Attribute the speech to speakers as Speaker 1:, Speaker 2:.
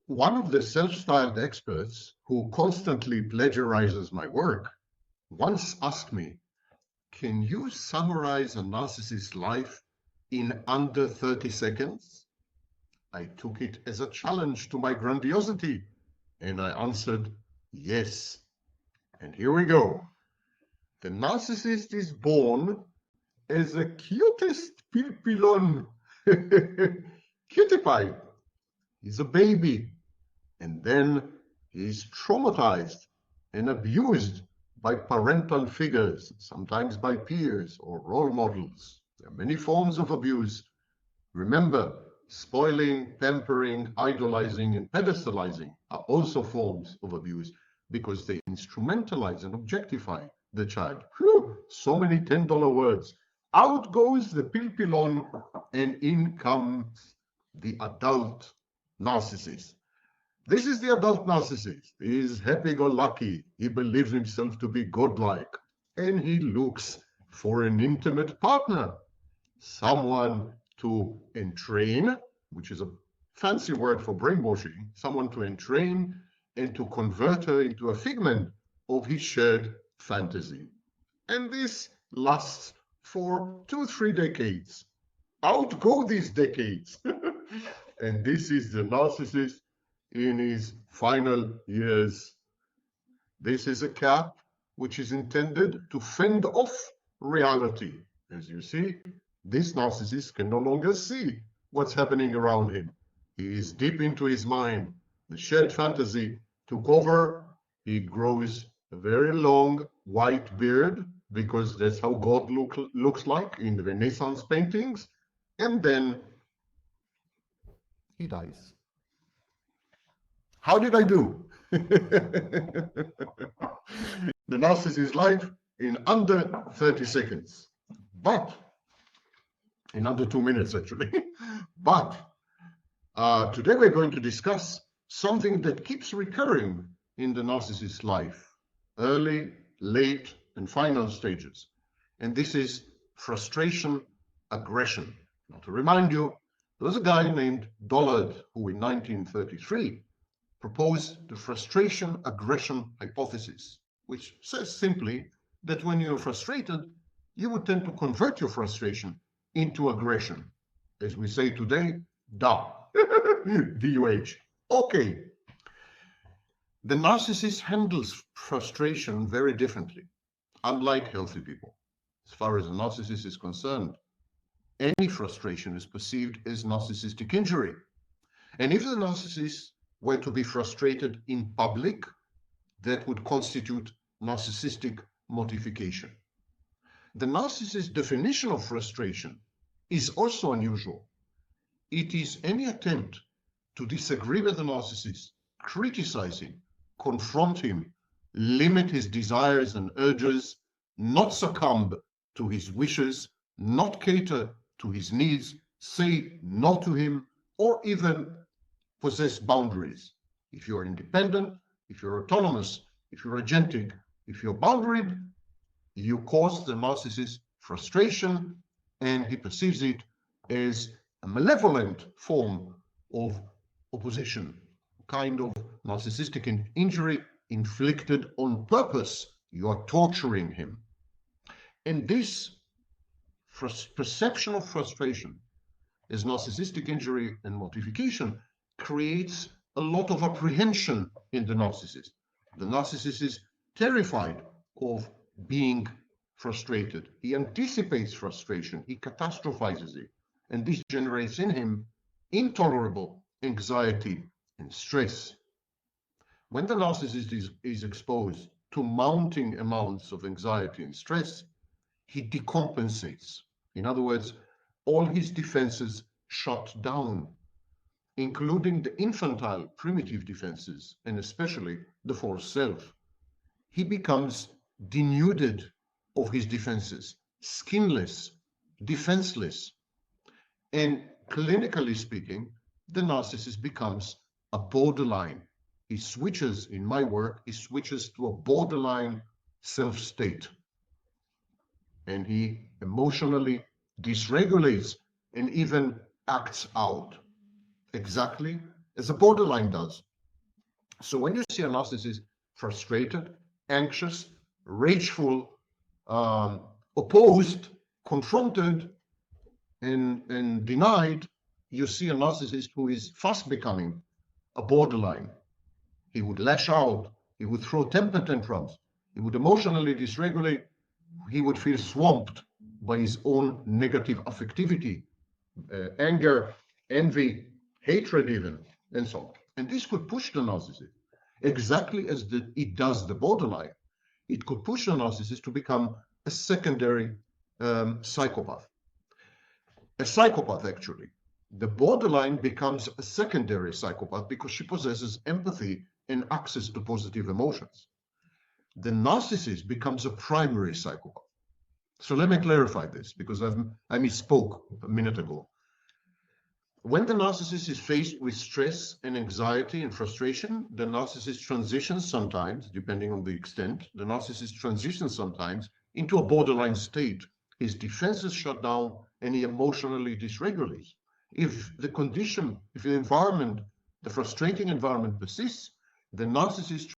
Speaker 1: One of the self-styled experts who constantly plagiarizes my work once asked me, can you summarize a narcissist's life in under 30 seconds? I took it as a challenge to my grandiosity, and I answered, yes. And here we go. The narcissist is born as the cutest pilpilon, cutie pie. He's a baby, and then he's traumatized and abused by parental figures, sometimes by peers or role models. There are many forms of abuse. Remember, spoiling, pampering, idolizing, and pedestalizing are also forms of abuse because they instrumentalize and objectify the child. Whew, so many $10 words. Out goes the pilpilon, and in comes the adult narcissist. This is the adult narcissist. He is happy-go-lucky. He believes himself to be godlike, and he looks for an intimate partner, someone to entrain, which is a fancy word for brainwashing, someone to entrain and to convert her into a figment of his shared fantasy. And this lasts for 2-3 decades. Out go these decades. And this is the narcissist in his final years. This is a cap which is intended to fend off reality. As you see, this narcissist can no longer see what's happening around him. He is deep into his mind. The shared fantasy took over. He grows a very long white beard because that's how God looks like in Renaissance paintings. And then he dies. How did I do? The narcissist's life in under 30 seconds. But, in under 2 minutes actually. But, today we're going to discuss something that keeps recurring in the narcissist's life. Early, late, and final stages. And this is frustration, aggression. Now, to remind you, there was a guy named Dollard who in 1933 proposed the frustration-aggression hypothesis, which says simply that when you're frustrated, you would tend to convert your frustration into aggression. As we say today, DA, D-U-H. Okay. The narcissist handles frustration very differently, unlike healthy people. As far as a narcissist is concerned, any frustration is perceived as narcissistic injury. And if the narcissist were to be frustrated in public, that would constitute narcissistic mortification. The narcissist's definition of frustration is also unusual. It is any attempt to disagree with the narcissist, criticize him, confront him, limit his desires and urges, not succumb to his wishes, not cater to his needs, say no to him, or even possess boundaries. If you're independent, if you're autonomous, if you're agentic, if you're boundaried, you cause the narcissist frustration, and he perceives it as a malevolent form of opposition, kind of narcissistic injury inflicted on purpose. You are torturing him. And this perception of frustration as narcissistic injury and mortification creates a lot of apprehension in the narcissist. The narcissist is terrified of being frustrated. He anticipates frustration. He catastrophizes it. And this generates in him intolerable anxiety and stress. When the narcissist is exposed to mounting amounts of anxiety and stress, he decompensates. In other words, all his defenses shut down, including the infantile primitive defenses, and especially the false self. He becomes denuded of his defenses, skinless, defenseless. And clinically speaking, the narcissist becomes a borderline. He switches, in my work, he switches to a borderline self-state. And he emotionally dysregulates and even acts out, exactly as a borderline does. So when you see a narcissist frustrated, anxious, rageful, opposed, confronted, and denied, you see a narcissist who is fast becoming a borderline. He would lash out, he would throw temper tantrums, he would emotionally dysregulate, he would feel swamped by his own negative affectivity, anger, envy, hatred even, and so on. And this could push the narcissist, exactly as it does the borderline. It could push the narcissist to become a secondary psychopath. A psychopath, actually. The borderline becomes a secondary psychopath because she possesses empathy and access to positive emotions. The narcissist becomes a primary psychopath. So let me clarify this, because I misspoke a minute ago. When the narcissist is faced with stress and anxiety and frustration, the narcissist transitions sometimes, depending on the extent, the narcissist transitions sometimes into a borderline state. His defenses shut down and he emotionally dysregulates. If the condition, if the environment, the frustrating environment persists, the narcissist